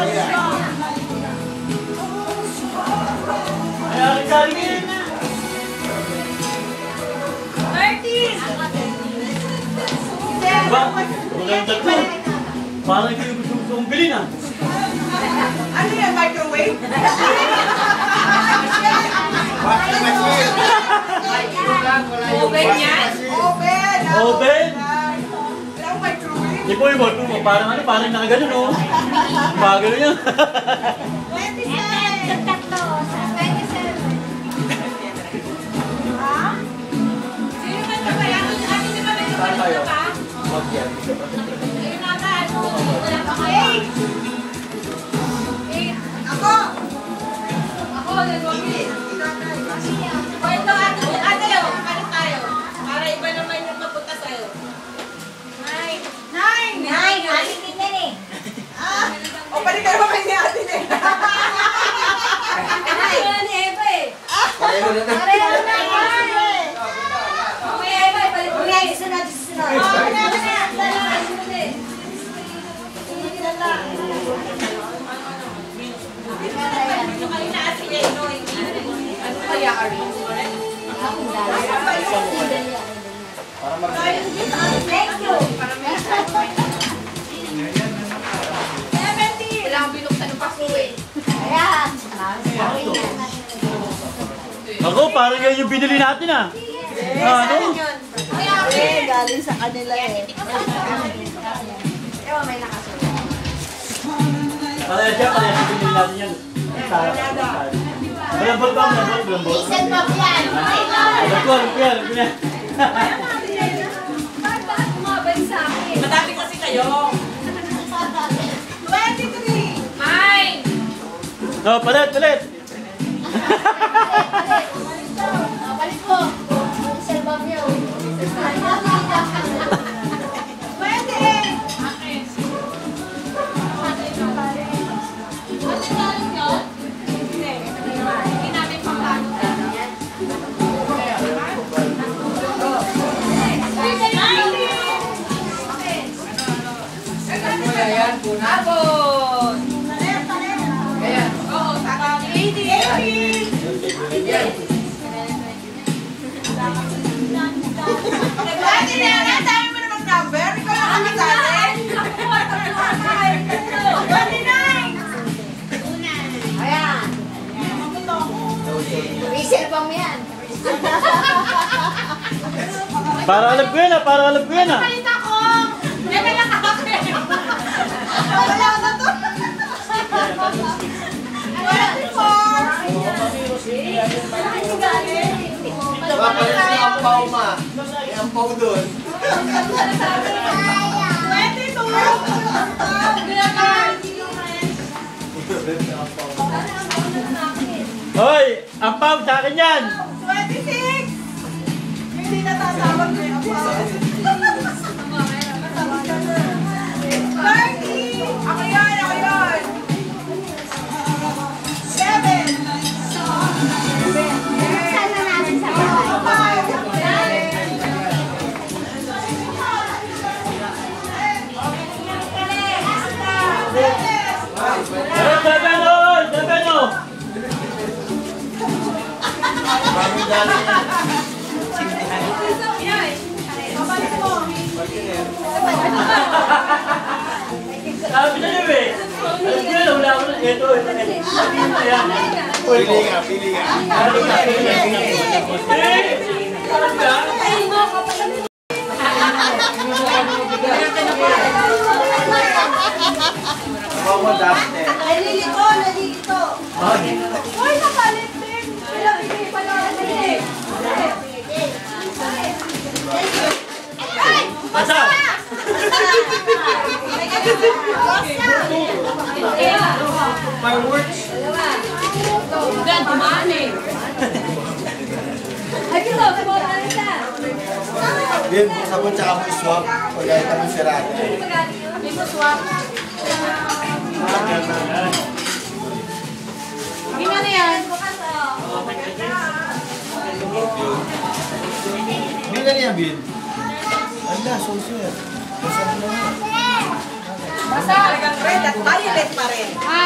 Ay, karin na. 13! Ba? Maganda to. Parang kayo gusto kong bilhin ah. Ano yan? Microwave? Oven yan? Oven! Oven? Walang microwave? Di po yung ball po. Parang ano, parang nakaganon oh. Bagano yan. 27. Tatlo. 27. Ha? Sino man ito kaya? Ate, di ba may kapatid ka? Mag-yan. Ayun nata, ano? Wala pa kayo? 8. Ako! Ako, nag-wagi. O ito, ate, kapalit tayo. Para iba naman yung mapunta sa'yo. 9. 9! 9. Aling din yan eh. O, balik kayo kami ni ate na. Ano ni Eva eh? Pareho na yan. May Eva, balik mo Uy, sunod. Ano kaya, Ari? Thank you. 70! Wala akong binuksan ng paso eh. Ayan. Ako, parang yan yung binili natin ah. Ano? Galing sa kanila eh. Ewan, may nakasunod. Parang siya, parang yung binili natin yan. Malambot ba? Malambot? Isang pa yan. Alam ko yan. Bakit kumabay sa akin? Madami kasi kayo. 23! Mine! No, palit. Balik ko. Isang pa yan. 28! Akin. Hindi namin paplano. Abon! Ayan. Oo, saka 80! Nag-20 na yan! Ang dami mo namang number! Ikaw lang kami sa atin! 29! Ayan. Reserve mo yan. Para alam ko yan ah. Palit ako! Deme lang ako! Wala ko na to! 24! Papalit si Ampaw ma. May Ampaw doon. 22! Hoy, ang pao sa akin yan. 26! Hindi natatawag na yung ako. 30! Ako yun! 7! Buksan na natin sa bahay. Seven oh. Mami dali yan. Babalik mo! Sabi na niyo eh. Alam ko yan, wala ko na. Ito. Ayan. Pili ka. Alam ka? Mama dati. Nalilito. Uy, nakalit din! Pinabigay pa lang eh! Basta. Fireworks. Gan, tumaan eh! Ay, ito! Kumot na rin siya! Din, sabon tsaka mo iswap. Pagkaya kami sirate. May mo swap. Gina na yan. Bin na niya, Bin. Anda, suso yan. Basta mo na. Basta talagang red at violet pa rin. Ha?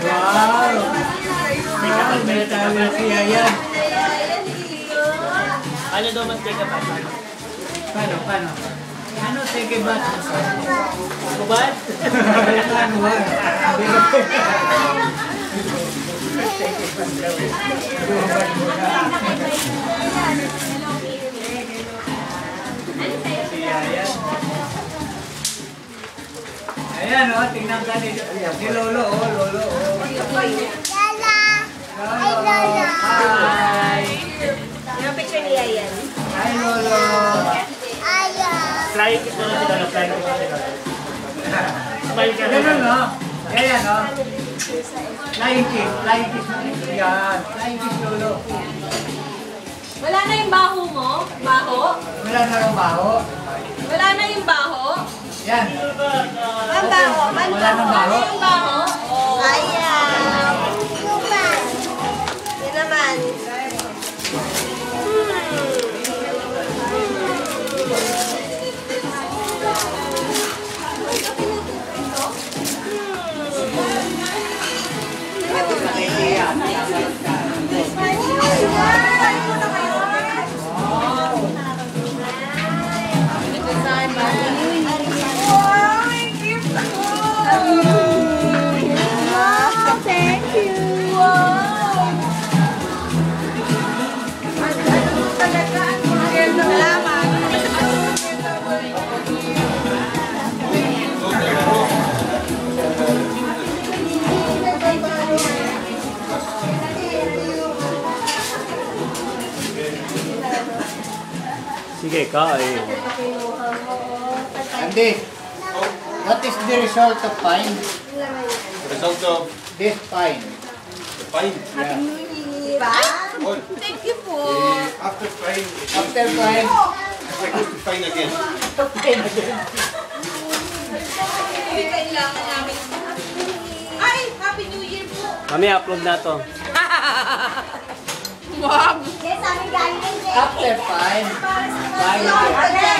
Wow! May kapag tayo siya yan. Paano daw mas take a bath? Paano? Ano take a bath? Kubad? Paano ba? Ayan o, tingnan ka ni Lolo o, Lolo o. Lala! Ay, Lala! Hi! Yung picture niya yan. Hi Lolo! Ayaw! Flying kiss na si Lolo, flying kiss na si Lolo. Smile ka na. Ganun, no? Ayan, no? Flying kiss na. Yan. Flying kiss, Lolo. Wala na yung baho mo? Baho? Wala na ng baho. Wala na yung baho? Yan. Ang baho! Wala ng baho. Yung baho? Oh. Ayaw! Kuman! Yan naman. Thank you! Sige, kain. Andy, what is the result of pine? Result of This pine. the pine. Thank you po. After pine, After pine, I go to pine again. Hindi kailangan namin. Ay! Happy New Year po! Mami, upload na to. Wow! Yes, sabi galing. after pine, pine.